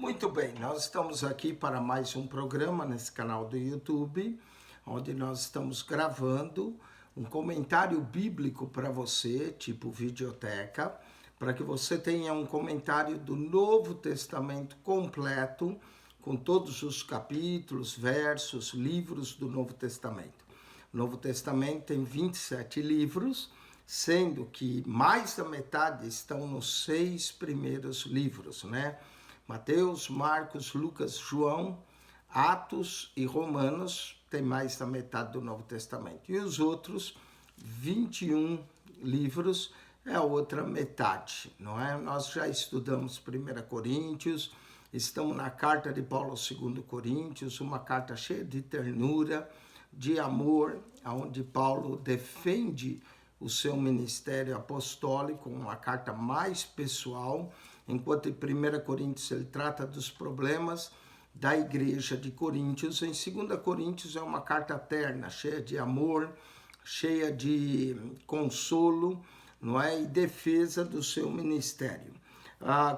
Muito bem, nós estamos aqui para mais um programa nesse canal do YouTube, onde nós estamos gravando um comentário bíblico para você, tipo videoteca, para que você tenha um comentário do Novo Testamento completo, com todos os capítulos, versos, livros do Novo Testamento. O Novo Testamento tem 27 livros, sendo que mais da metade estão nos 6 primeiros livros, né? Mateus, Marcos, Lucas, João, Atos e Romanos tem mais da metade do Novo Testamento. E os outros 21 livros é a outra metade, não é? Nós já estudamos 1 Coríntios, estamos na carta de Paulo aos 2 Coríntios, uma carta cheia de ternura, de amor, onde Paulo defende o seu ministério apostólico, uma carta mais pessoal, enquanto em 1 Coríntios ele trata dos problemas da igreja de Coríntios, em 2 Coríntios é uma carta terna, cheia de amor, cheia de consolo, não é? E defesa do seu ministério.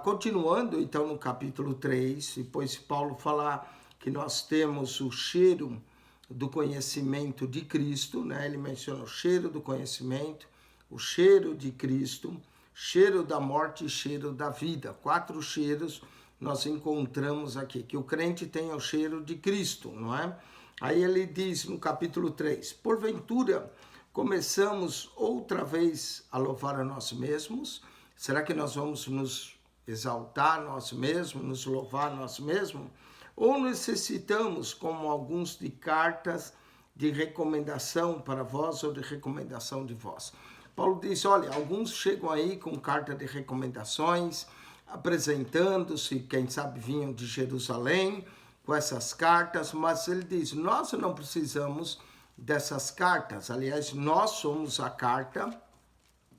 Continuando então no capítulo 3, depois Paulo falar que nós temos o cheiro do conhecimento de Cristo, né? Ele menciona o cheiro do conhecimento, o cheiro de Cristo, cheiro da morte e cheiro da vida. 4 cheiros nós encontramos aqui, que o crente tem o cheiro de Cristo, não é? Aí ele diz no capítulo 3, porventura começamos outra vez a louvar a nós mesmos? Será que nós vamos nos exaltar nós mesmos, nos louvar nós mesmos? Ou necessitamos, como alguns, de cartas de recomendação para vós ou de recomendação de vós? Paulo diz, olha, alguns chegam aí com carta de recomendações, apresentando-se, quem sabe vinham de Jerusalém, com essas cartas, mas ele diz, nós não precisamos dessas cartas, aliás, nós somos a carta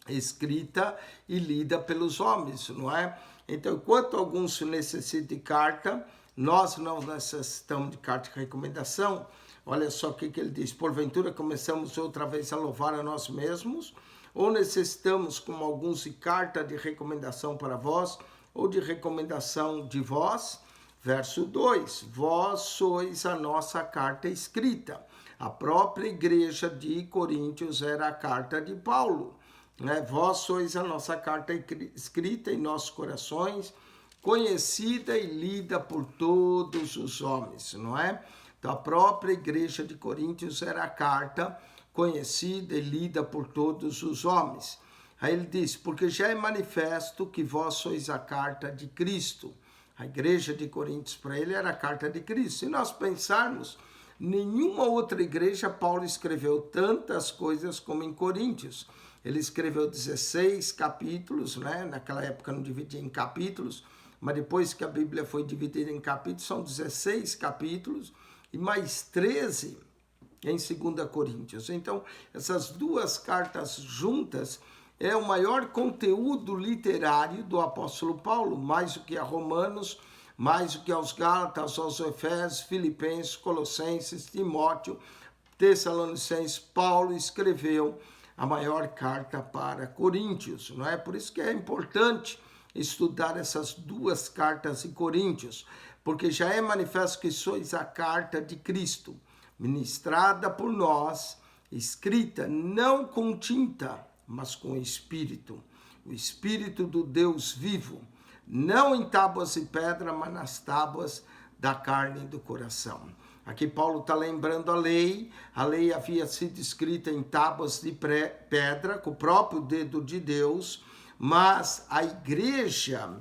escrita e lida pelos homens, não é? Então, enquanto alguns necessitam de carta, nós não necessitamos de carta de recomendação. Olha só o que ele diz, porventura começamos outra vez a louvar a nós mesmos, ou necessitamos, como alguns, de carta de recomendação para vós, ou de recomendação de vós? Verso 2, vós sois a nossa carta escrita. A própria igreja de Coríntios era a carta de Paulo, né? Vós sois a nossa carta escrita em nossos corações, conhecida e lida por todos os homens, não é? Então, a própria igreja de Coríntios era a carta conhecida e lida por todos os homens. Aí ele diz, porque já é manifesto que vós sois a carta de Cristo. A igreja de Coríntios para ele era a carta de Cristo. Se nós pensarmos, nenhuma outra igreja Paulo escreveu tantas coisas como em Coríntios. Ele escreveu 16 capítulos, né? Naquela época não dividia em capítulos, mas depois que a Bíblia foi dividida em capítulos, são 16 capítulos e mais 13 em 2 Coríntios. Então, essas duas cartas juntas é o maior conteúdo literário do apóstolo Paulo, mais do que a Romanos, mais do que aos Gálatas, aos Efésios, Filipenses, Colossenses, Timóteo, Tessalonicenses. Paulo escreveu a maior carta para Coríntios, não é? Por isso que é importante estudar essas duas cartas de Coríntios, porque já é manifesto que sois a carta de Cristo, ministrada por nós, escrita não com tinta, mas com o Espírito do Deus vivo, não em tábuas de pedra, mas nas tábuas da carne e do coração. Aqui Paulo está lembrando a lei havia sido escrita em tábuas de pedra, com o próprio dedo de Deus, mas a igreja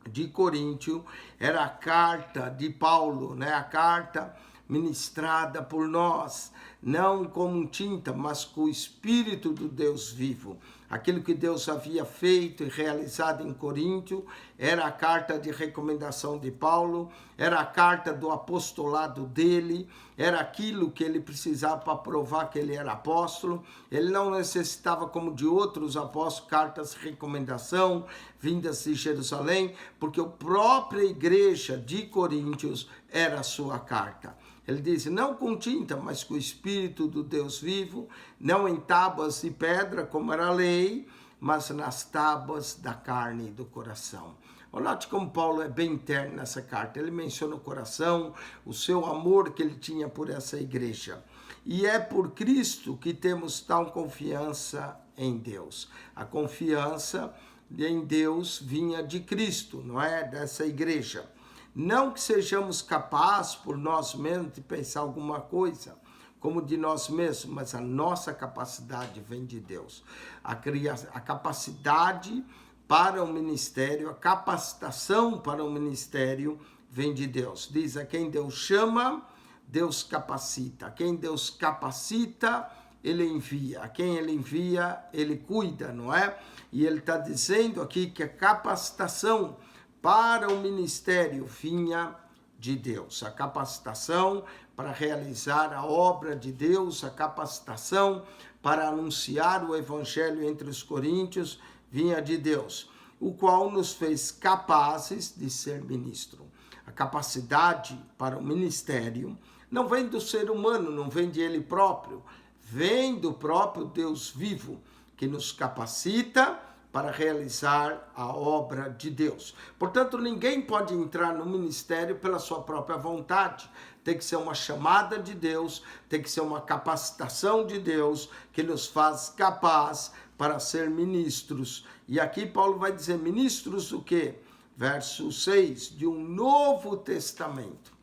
de Coríntio era a carta de Paulo, né? A carta ministrada por nós, não como tinta, mas com o Espírito do Deus vivo. Aquilo que Deus havia feito e realizado em Coríntio era a carta de recomendação de Paulo, era a carta do apostolado dele, era aquilo que ele precisava para provar que ele era apóstolo. Ele não necessitava, como de outros apóstolos, cartas de recomendação vindas de Jerusalém, porque a própria igreja de Coríntios era a sua carta. Ele diz, não com tinta, mas com o Espírito do Deus vivo, não em tábuas de pedra, como era a lei, mas nas tábuas da carne e do coração. Note como Paulo é bem interno nessa carta. Ele menciona o coração, o seu amor que ele tinha por essa igreja. E é por Cristo que temos tal confiança em Deus. A confiança em Deus vinha de Cristo, não é? Dessa igreja. Não que sejamos capazes por nós mesmos de pensar alguma coisa, como de nós mesmos, mas a nossa capacidade vem de Deus. A capacidade para o ministério, a capacitação para o ministério vem de Deus. Diz: a quem Deus chama, Deus capacita. A quem Deus capacita, ele envia. A quem ele envia, ele cuida, não é? E ele está dizendo aqui que a capacitação para o ministério vinha de Deus. A capacitação para realizar a obra de Deus, a capacitação para anunciar o evangelho entre os coríntios vinha de Deus, o qual nos fez capazes de ser ministro. A capacidade para o ministério não vem do ser humano, não vem de ele próprio, vem do próprio Deus vivo, que nos capacita para realizar a obra de Deus. Portanto, ninguém pode entrar no ministério pela sua própria vontade. Tem que ser uma chamada de Deus, tem que ser uma capacitação de Deus que nos faz capaz para ser ministros. E aqui Paulo vai dizer ministros do quê? Verso 6, de um novo testamento.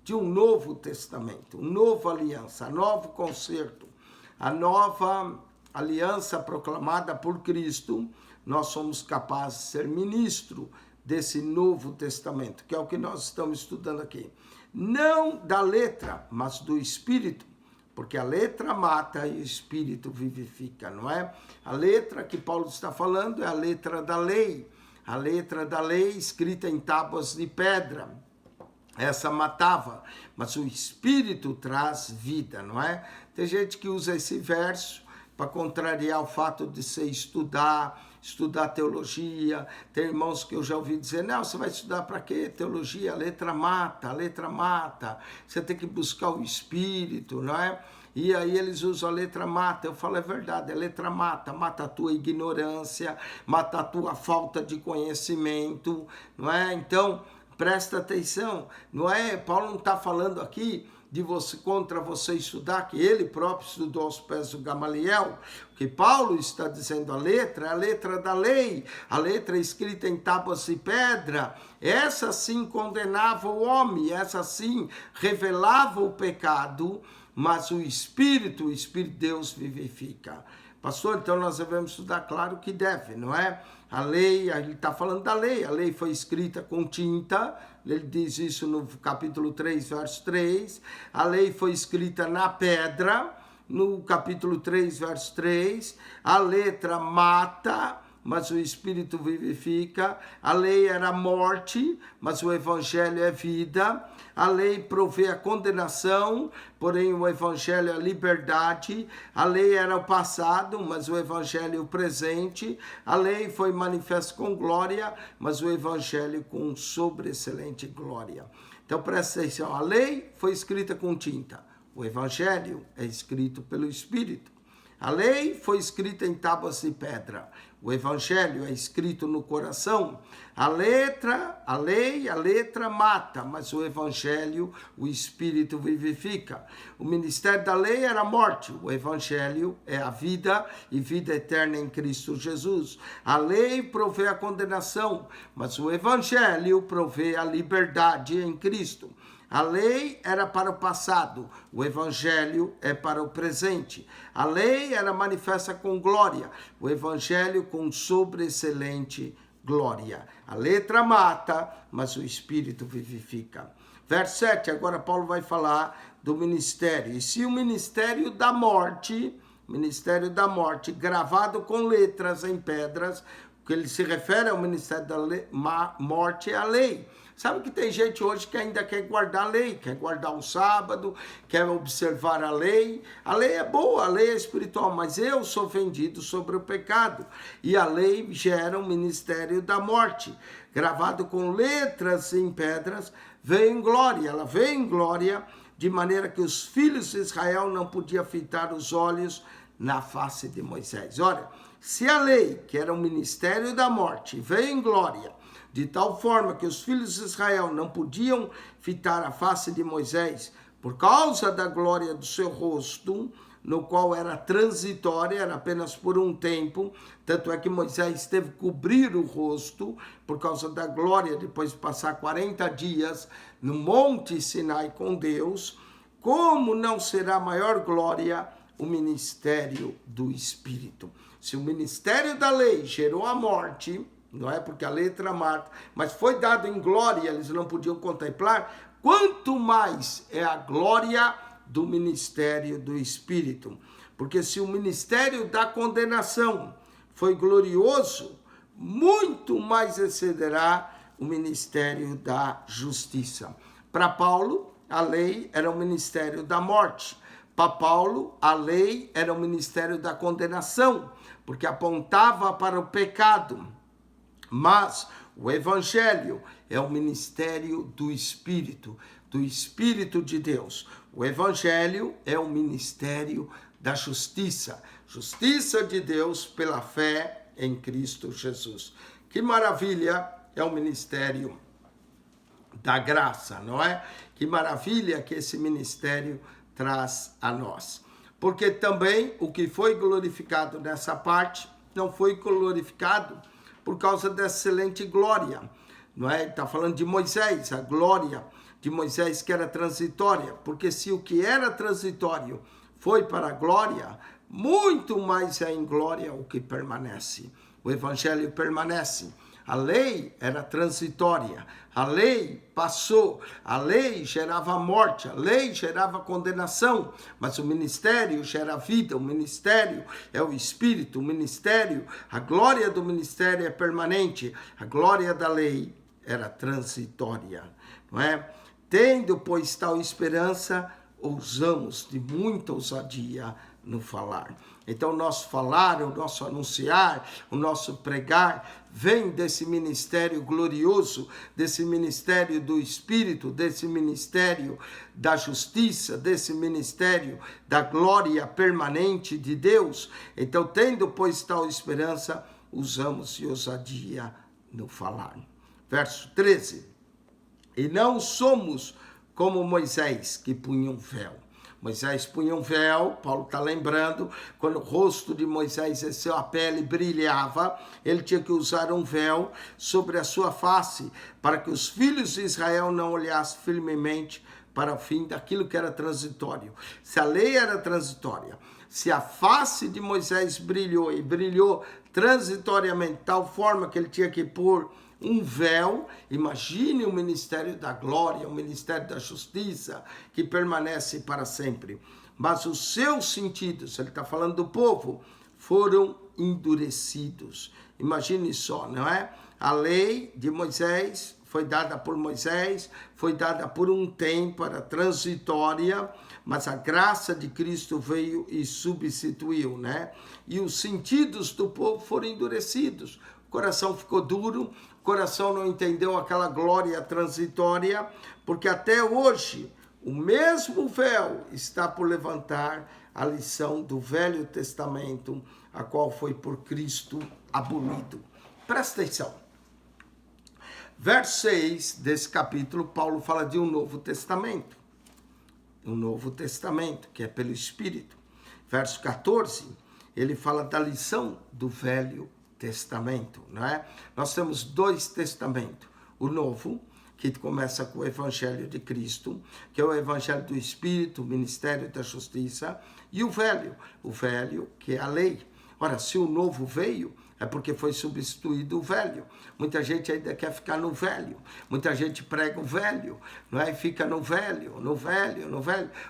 De um novo testamento, uma nova aliança, novo concerto, a nova aliança proclamada por Cristo. Nós somos capazes de ser ministro desse novo testamento, que é o que nós estamos estudando aqui. Não da letra, mas do espírito, porque a letra mata e o espírito vivifica, não é? A letra que Paulo está falando é a letra da lei escrita em tábuas de pedra. Essa matava, mas o espírito traz vida, não é? Tem gente que usa esse verso para contrariar o fato de você estudar teologia. Tem irmãos que eu já ouvi dizer: não, você vai estudar para quê? Teologia, a letra mata. Você tem que buscar o espírito, não é? E aí eles usam a letra mata. Eu falo: é verdade, a letra mata a tua ignorância, mata a tua falta de conhecimento, não é? Então, presta atenção, não é? Paulo não está falando aqui de você, contra você estudar, que ele próprio estudou aos pés do Gamaliel. O que Paulo está dizendo, a letra é a letra da lei, a letra escrita em tábuas de pedra. Essa sim condenava o homem, essa sim revelava o pecado, mas o Espírito de Deus vivifica. Pastor, então nós devemos estudar? Claro que deve, não é? A lei, ele está falando da lei, a lei foi escrita com tinta, ele diz isso no capítulo 3, verso 3, a lei foi escrita na pedra, no capítulo 3, verso 3, a letra mata, mas o Espírito vivifica, a lei era morte, mas o Evangelho é vida, a lei provê a condenação, porém o Evangelho é a liberdade, a lei era o passado, mas o Evangelho é o presente, a lei foi manifesta com glória, mas o Evangelho com sobreexcelente glória. Então presta atenção, a lei foi escrita com tinta, o Evangelho é escrito pelo Espírito. A lei foi escrita em tábuas de pedra. O Evangelho é escrito no coração. A letra mata, mas o Evangelho, o Espírito vivifica. O ministério da lei era a morte. O Evangelho é a vida e vida eterna em Cristo Jesus. A lei provê a condenação, mas o Evangelho provê a liberdade em Cristo. A lei era para o passado, o Evangelho é para o presente. A lei era manifesta com glória, o Evangelho com sobreexcelente glória. A letra mata, mas o Espírito vivifica. Verso 7, agora Paulo vai falar do ministério. E se o ministério da morte, gravado com letras em pedras, o que ele se refere ao ministério da morte é a lei. Sabe que tem gente hoje que ainda quer guardar a lei, quer guardar o sábado, quer observar a lei. A lei é boa, a lei é espiritual, mas eu sou vendido sobre o pecado. E a lei gera um ministério da morte, gravado com letras em pedras, veio em glória. Ela veio em glória, de maneira que os filhos de Israel não podiam fitar os olhos na face de Moisés. Olha, se a lei, que era um ministério da morte, veio em glória, de tal forma que os filhos de Israel não podiam fitar a face de Moisés por causa da glória do seu rosto, no qual era transitória, era apenas por um tempo. Tanto é que Moisés teve que cobrir o rosto por causa da glória, depois de passar 40 dias no Monte Sinai com Deus. Como não será maior glória o ministério do Espírito? Se o ministério da lei gerou a morte, não é porque a letra mata, mas foi dado em glória, eles não podiam contemplar, quanto mais é a glória do ministério do Espírito. Porque se o ministério da condenação foi glorioso, muito mais excederá o ministério da justiça. Para Paulo, a lei era o ministério da morte. Para Paulo, a lei era o ministério da condenação, porque apontava para o pecado. Mas o evangelho é o ministério do Espírito de Deus. O evangelho é o ministério da justiça. Justiça de Deus pela fé em Cristo Jesus. Que maravilha é o ministério da graça, não é? Que maravilha que esse ministério traz a nós. Porque também o que foi glorificado nessa parte não foi glorificado por causa da excelente glória, não é? Está falando de Moisés, a glória de Moisés que era transitória, porque se o que era transitório foi para a glória, muito mais é em glória o que permanece. O evangelho permanece. A lei era transitória, a lei passou, a lei gerava morte, a lei gerava condenação, mas o ministério gera vida, o ministério é o Espírito, o ministério, a glória do ministério é permanente, a glória da lei era transitória, não é? Tendo, pois, tal esperança, ousamos de muita ousadia no falar. Então, o nosso falar, o nosso anunciar, o nosso pregar, vem desse ministério glorioso, desse ministério do Espírito, desse ministério da justiça, desse ministério da glória permanente de Deus. Então, tendo, pois, tal esperança, usamos de ousadia no falar. Verso 13. E não somos como Moisés, que punha um véu. Moisés punha um véu, Paulo está lembrando, quando o rosto de Moisés e a pele brilhava, ele tinha que usar um véu sobre a sua face, para que os filhos de Israel não olhassem firmemente para o fim daquilo que era transitório. Se a lei era transitória, se a face de Moisés brilhou, e brilhou transitoriamente, de tal forma que ele tinha que pôr um véu, imagine o ministério da glória, o ministério da justiça, que permanece para sempre. Mas os seus sentidos, ele está falando do povo, foram endurecidos. Imagine só, não é? A lei de Moisés foi dada por Moisés, foi dada por um tempo, era transitória, mas a graça de Cristo veio e substituiu, né? E os sentidos do povo foram endurecidos. O coração ficou duro, o coração não entendeu aquela glória transitória, porque até hoje o mesmo véu está por levantar a lição do Velho Testamento, a qual foi por Cristo abolido. Presta atenção. Verso 6 desse capítulo, Paulo fala de um Novo Testamento. Um Novo Testamento, que é pelo Espírito. Verso 14, ele fala da lição do Velho Testamento, não é? Nós temos dois testamentos. O Novo, que começa com o Evangelho de Cristo, que é o Evangelho do Espírito, o Ministério da Justiça, e o Velho, que é a lei. Ora, se o Novo veio, é porque foi substituído o velho. Muita gente ainda quer ficar no velho. Muita gente prega o velho, não é? E fica no velho.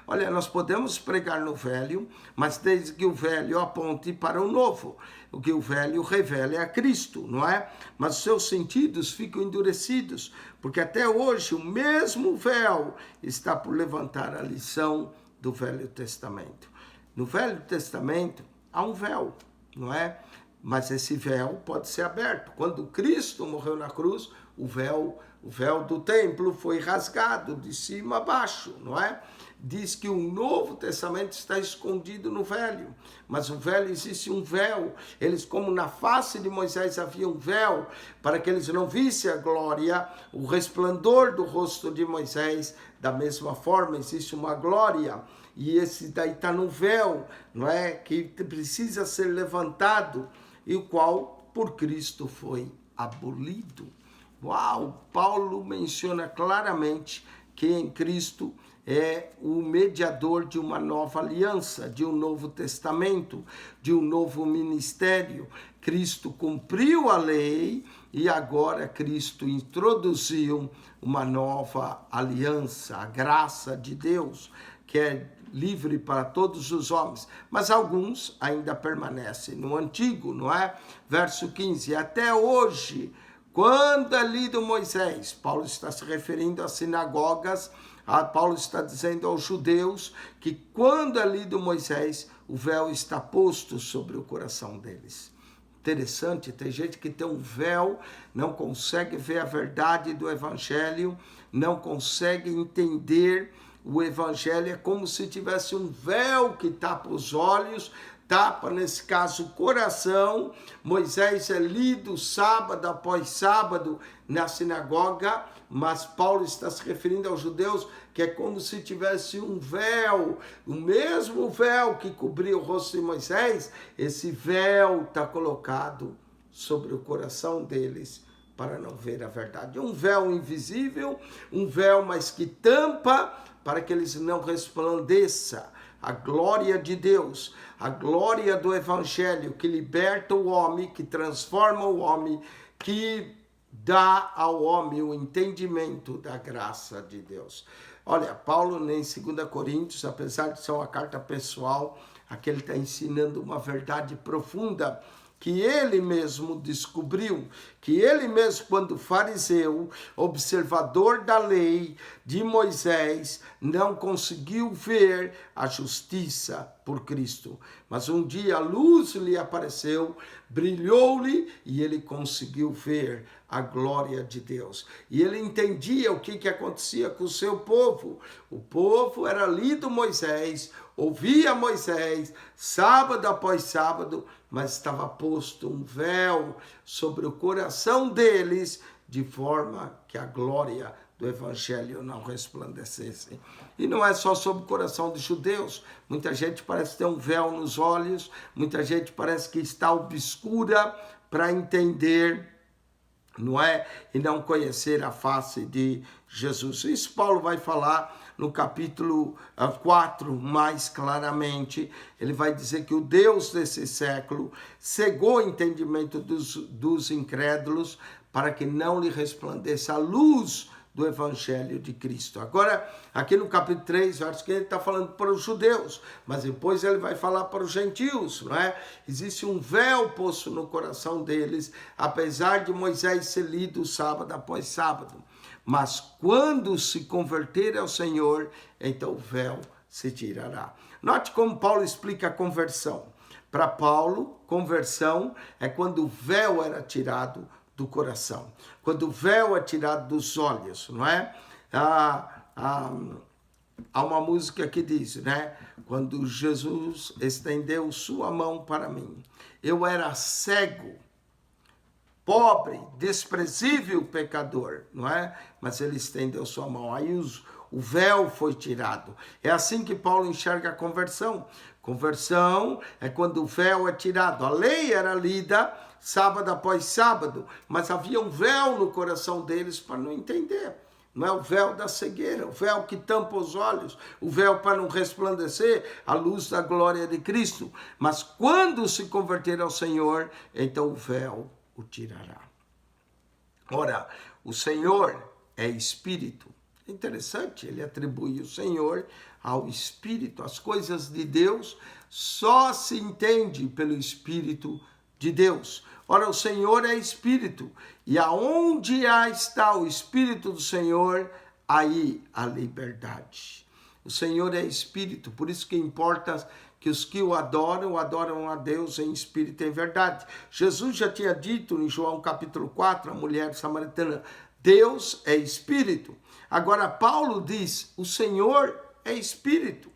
Olha, nós podemos pregar no velho, mas desde que o velho aponte para o novo. O que o velho revela é a Cristo, não é? Mas os seus sentidos ficam endurecidos, porque até hoje o mesmo véu está por levantar a lição do Velho Testamento. No Velho Testamento há um véu, não é? Mas esse véu pode ser aberto. Quando Cristo morreu na cruz, o véu O véu do templo foi rasgado de cima a baixo, não é? Diz que o Novo Testamento está escondido no Velho, mas o Velho existe um véu. Eles, como na face de Moisés havia um véu, para que eles não vissem a glória, o resplendor do rosto de Moisés, da mesma forma existe uma glória, e esse daí está no véu, não é? Que precisa ser levantado, e o qual por Cristo foi abolido. Uau! Paulo menciona claramente que em Cristo é o mediador de uma nova aliança, de um novo testamento, de um novo ministério. Cristo cumpriu a lei e agora Cristo introduziu uma nova aliança, a graça de Deus, que é livre para todos os homens, mas alguns ainda permanecem no antigo, não é? Verso 15, até hoje, quando é lido Moisés, Paulo está se referindo às sinagogas, Paulo está dizendo aos judeus que quando é lido Moisés, o véu está posto sobre o coração deles. Interessante, tem gente que tem um véu, não consegue ver a verdade do evangelho, não consegue entender o evangelho, é como se tivesse um véu que tapa os olhos, tapa, nesse caso, o coração. Moisés é lido sábado após sábado na sinagoga, mas Paulo está se referindo aos judeus que é como se tivesse um véu, o mesmo véu que cobria o rosto de Moisés, esse véu está colocado sobre o coração deles para não ver a verdade. Um véu invisível, um véu, mas que tampa para que eles não resplandeçam a glória de Deus, a glória do evangelho que liberta o homem, que transforma o homem, que dá ao homem o entendimento da graça de Deus. Olha, Paulo, em 2 Coríntios, apesar de ser uma carta pessoal, aqui ele está ensinando uma verdade profunda que ele mesmo descobriu, que ele mesmo, quando fariseu, observador da lei de Moisés, não conseguiu ver a justiça por Cristo. Mas um dia a luz lhe apareceu, brilhou-lhe e ele conseguiu ver a glória de Deus. E ele entendia o que acontecia com o seu povo. O povo era lido Moisés, ouvia Moisés, sábado após sábado, mas estava posto um véu sobre o coração deles, de forma que a glória do evangelho não resplandecesse. E não é só sobre o coração dos judeus. Muita gente parece ter um véu nos olhos, muita gente parece que está obscura para entender, não é? E não conhecer a face de Jesus. Isso Paulo vai falar no capítulo 4, mais claramente. Ele vai dizer que o Deus desse século cegou o entendimento dos incrédulos para que não lhe resplandeça a luz do evangelho de Cristo. Agora, aqui no capítulo 3, verso 15, ele está falando para os judeus, mas depois ele vai falar para os gentios, não é? Existe um véu posto no coração deles, apesar de Moisés ser lido sábado após sábado. Mas quando se converter ao Senhor, então o véu se tirará. Note como Paulo explica a conversão. Para Paulo, conversão é quando o véu era tirado do coração, quando o véu é tirado dos olhos, não é? Há uma música que diz, né? Quando Jesus estendeu sua mão para mim, eu era cego, pobre, desprezível pecador, não é? Mas ele estendeu sua mão, aí o véu foi tirado. É assim que Paulo enxerga a conversão. Conversão é quando o véu é tirado. A lei era lida sábado após sábado, mas havia um véu no coração deles para não entender. Não é o véu da cegueira, o véu que tampa os olhos, o véu para não resplandecer a luz da glória de Cristo. Mas quando se converter ao Senhor, então o véu o tirará. Ora, o Senhor é Espírito. Interessante, ele atribui o Senhor ao Espírito. As coisas de Deus só se entende pelo Espírito de Deus. Ora, o Senhor é Espírito, e aonde está o Espírito do Senhor, aí a liberdade. O Senhor é Espírito, por isso que importa que os que o adoram a Deus em espírito e em verdade. Jesus já tinha dito em João capítulo 4, a mulher samaritana, Deus é espírito. Agora, Paulo diz, o Senhor é espírito.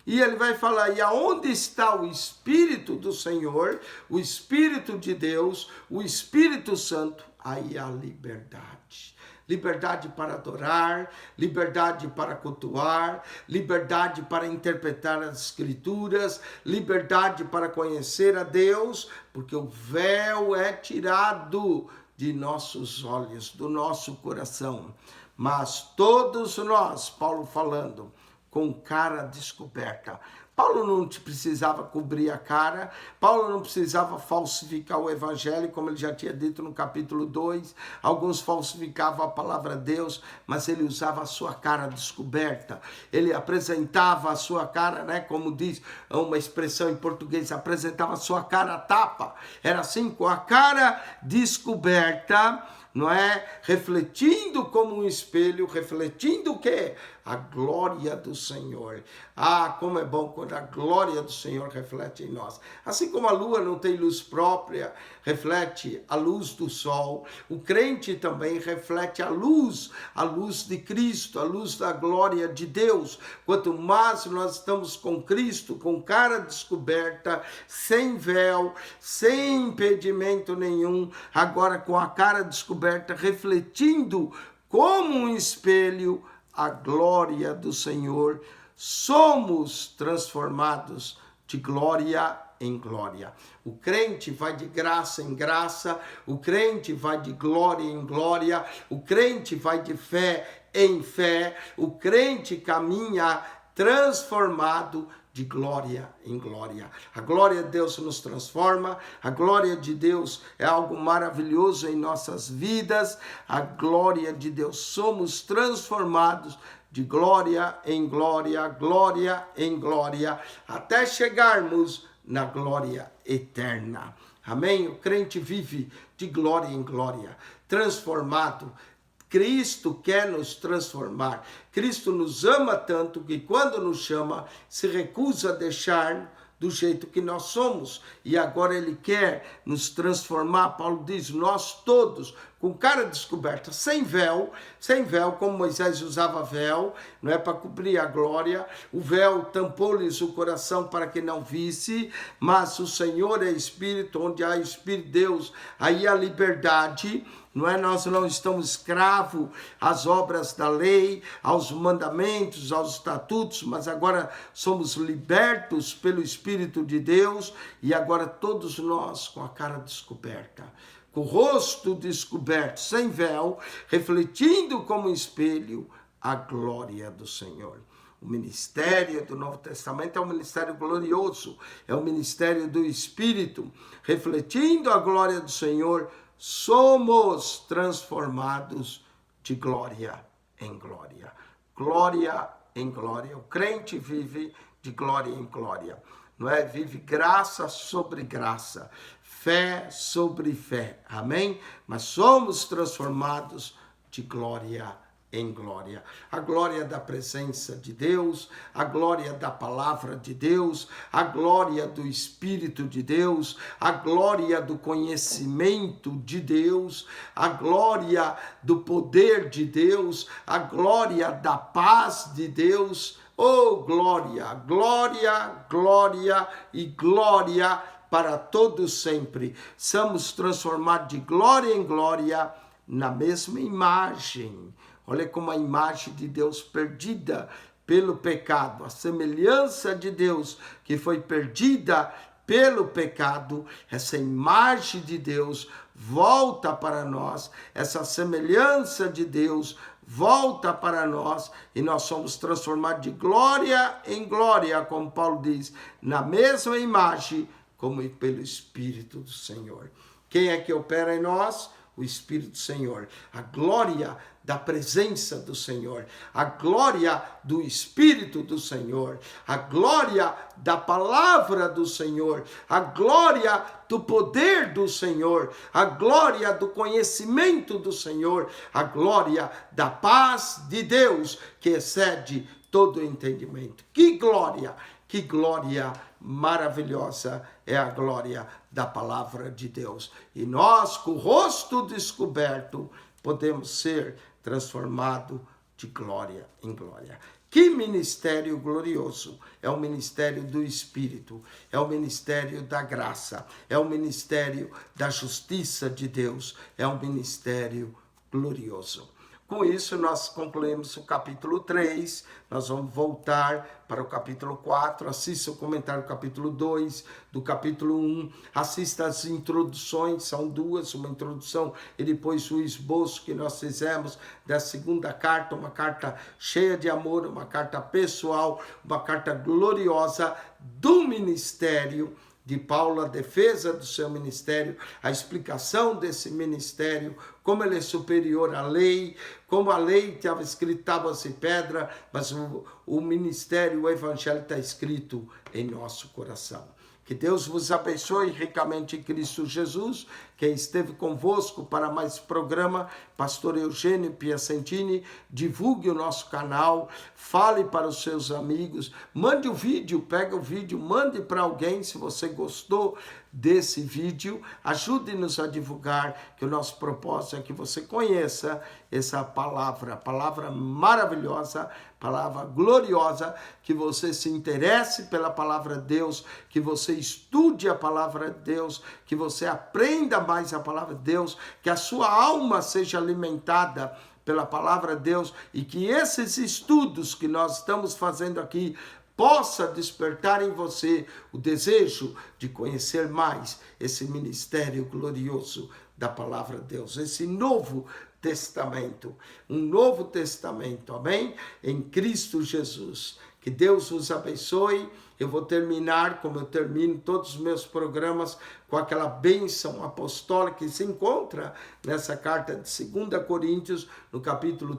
E ele vai falar, e aonde está o Espírito do Senhor, o Espírito de Deus, o Espírito Santo, aí há liberdade. Liberdade para adorar, liberdade para cultuar, liberdade para interpretar as Escrituras, liberdade para conhecer a Deus, porque o véu é tirado de nossos olhos, do nosso coração. Mas todos nós, Paulo falando, com cara descoberta. Paulo não precisava cobrir a cara, Paulo não precisava falsificar o evangelho, como ele já tinha dito no capítulo 2. Alguns falsificavam a palavra de Deus, mas ele usava a sua cara descoberta. Ele apresentava a sua cara, né, como diz uma expressão em português, apresentava a sua cara a tapa. Era assim, com a cara descoberta, não é? Refletindo como um espelho, refletindo o quê? A glória do Senhor. Ah, como é bom quando a glória do Senhor reflete em nós. Assim como a lua não tem luz própria, reflete a luz do sol, o crente também reflete a luz de Cristo, a luz da glória de Deus. Quanto mais nós estamos com Cristo, com cara descoberta, sem véu, sem impedimento nenhum, agora com a cara descoberta, refletindo como um espelho a glória do Senhor, somos transformados de glória em glória. O crente vai de graça em graça, o crente vai de glória em glória, o crente vai de fé em fé, o crente caminha transformado de glória em glória. A glória de Deus nos transforma, a glória de Deus é algo maravilhoso em nossas vidas, a glória de Deus, somos transformados de glória em glória, glória em glória, até chegarmos na glória eterna. Amém? O crente vive de glória em glória, transformado. Cristo quer nos transformar. Cristo nos ama tanto que quando nos chama, se recusa a deixar do jeito que nós somos. E agora ele quer nos transformar. Paulo diz, nós todos, com cara descoberta, sem véu, como Moisés usava véu, não é para cobrir a glória. O véu tampou-lhes o coração para que não visse, mas o Senhor é Espírito, onde há Espírito de Deus, aí há liberdade. Não é? Nós não estamos escravos às obras da lei, aos mandamentos, aos estatutos, mas agora somos libertos pelo Espírito de Deus e agora todos nós com a cara descoberta, com o rosto descoberto, sem véu, refletindo como espelho a glória do Senhor. O ministério do Novo Testamento é um ministério glorioso, é o ministério do Espírito, refletindo a glória do Senhor, somos transformados de glória em glória. Glória em glória. O crente vive de glória em glória. Não é? Vive graça sobre graça. Fé sobre fé. Amém? Mas somos transformados de glória em glória. A glória da presença de Deus, a glória da palavra de Deus, a glória do Espírito de Deus, a glória do conhecimento de Deus, a glória do poder de Deus, a glória da paz de Deus. Oh, glória, glória, glória e glória para todos sempre. Somos transformados de glória em glória na mesma imagem. Olha como a imagem de Deus perdida pelo pecado, a semelhança de Deus que foi perdida pelo pecado, essa imagem de Deus volta para nós, essa semelhança de Deus volta para nós e nós somos transformados de glória em glória, como Paulo diz, na mesma imagem como pelo Espírito do Senhor. Quem é que opera em nós? O Espírito do Senhor, a glória da presença do Senhor, a glória do Espírito do Senhor, a glória da palavra do Senhor, a glória do poder do Senhor, a glória do conhecimento do Senhor, a glória da paz de Deus que excede todo entendimento. Que glória maravilhosa é a glória da palavra de Deus. E nós, com o rosto descoberto, podemos ser transformados de glória em glória. Que ministério glorioso! É o ministério do Espírito, é o ministério da graça, é o ministério da justiça de Deus, é um ministério glorioso. Com isso, nós concluímos o capítulo 3, nós vamos voltar para o capítulo 4, assista o comentário do capítulo 2, do capítulo 1, assista as introduções, são duas, uma introdução e depois o esboço que nós fizemos da segunda carta, uma carta cheia de amor, uma carta pessoal, uma carta gloriosa do ministério de Paulo, a defesa do seu ministério, a explicação desse ministério, como ele é superior à lei, como a lei estava escrita tábuas e pedra, mas o ministério, o evangelho está escrito em nosso coração. Que Deus vos abençoe ricamente em Cristo Jesus. Quem esteve convosco para mais programa, Pastor Eugênio Piacentini, divulgue o nosso canal, fale para os seus amigos, mande o vídeo, pega o vídeo, mande para alguém se você gostou desse vídeo, ajude-nos a divulgar, que o nosso propósito é que você conheça essa palavra maravilhosa, palavra gloriosa, que você se interesse pela palavra de Deus, que você estude a palavra de Deus, que você aprenda mais a palavra de Deus, que a sua alma seja alimentada pela palavra de Deus e que esses estudos que nós estamos fazendo aqui possa despertar em você o desejo de conhecer mais esse ministério glorioso da palavra de Deus, esse novo testamento, um novo testamento, amém? Em Cristo Jesus. Que Deus vos abençoe. Eu vou terminar, como eu termino todos os meus programas, com aquela bênção apostólica que se encontra nessa carta de 2 Coríntios, no capítulo